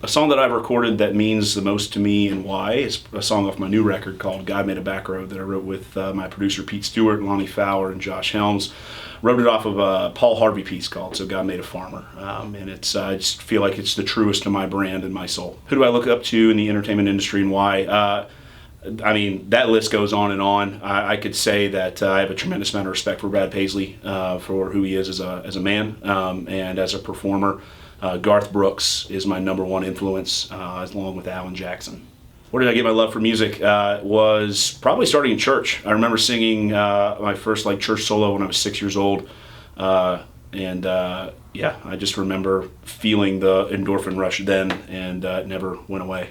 song that I've recorded that means the most to me and why is a song off my new record called God Made a Back Road that I wrote with my producer Pete Stewart, Lonnie Fowler, and Josh Helms. Wrote it off of a Paul Harvey piece called So God Made a Farmer. And it's I just feel like it's the truest to my brand and my soul. Who do I look up to in the entertainment industry and why? I mean, that list goes on and on. I could say that I have a tremendous amount of respect for Brad Paisley for who he is as a man and as a performer. Garth Brooks is my number one influence, along with Alan Jackson. Where did I get my love for music? Was probably starting in church. I remember singing my first church solo when I was 6 years old. I just remember feeling the endorphin rush then, and it never went away.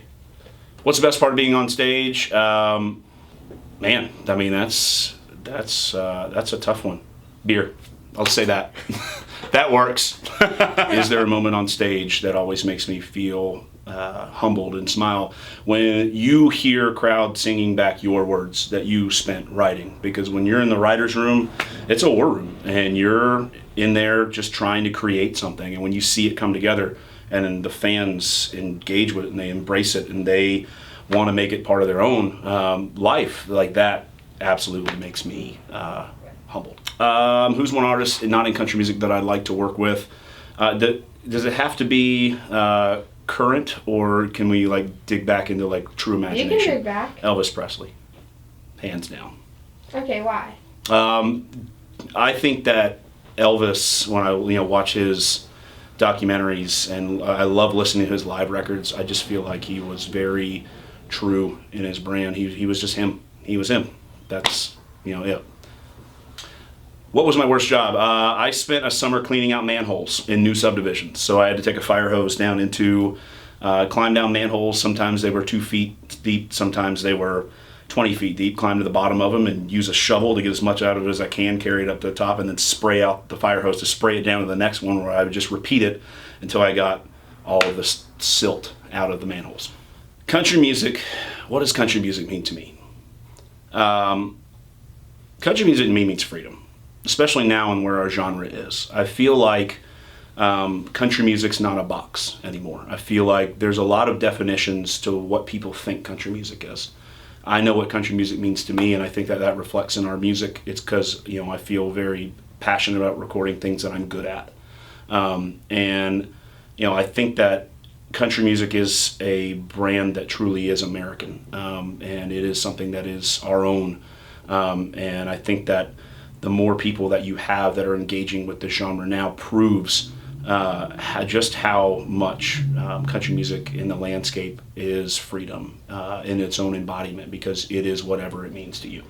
What's the best part of being on stage? Man, I mean, that's a tough one. Beer. I'll say that. That works. Is there a moment on stage that always makes me feel humbled and smile when you hear a crowd singing back your words that you spent writing? Because when you're in the writer's room, it's a war room, and you're in there just trying to create something. And when you see it come together, and then the fans engage with it and they embrace it and they want to make it part of their own life, like that absolutely makes me humbled. Who's one artist not in country music that I'd like to work with? Does it have to be current, or can we dig back into true imagination? You can dig back. Elvis Presley, hands down. Okay, why? I think that Elvis, when I watch his documentaries, and I love listening to his live records, I just feel like he was very true in his brand. He was just him. He was him. That's it. What was my worst job? I spent a summer cleaning out manholes in new subdivisions. So I had to take a fire hose down into, climb down manholes. Sometimes they were 2 feet deep. Sometimes they were 20 feet deep. Climb to the bottom of them and use a shovel to get as much out of it as I can, carry it up to the top, and then spray out the fire hose to spray it down to the next one, where I would just repeat it until I got all of the silt out of the manholes. Country music. What does country music mean to me? Country music to me means freedom, especially now and where our genre is. I feel like country music's not a box anymore. I feel like there's a lot of definitions to what people think country music is. I know what country music means to me, and I think that reflects in our music. It's because I feel very passionate about recording things that I'm good at, and I think that country music is a brand that truly is American, and it is something that is our own. And I think that the more people that you have that are engaging with the genre now proves just how much country music in the landscape is freedom in its own embodiment, because it is whatever it means to you.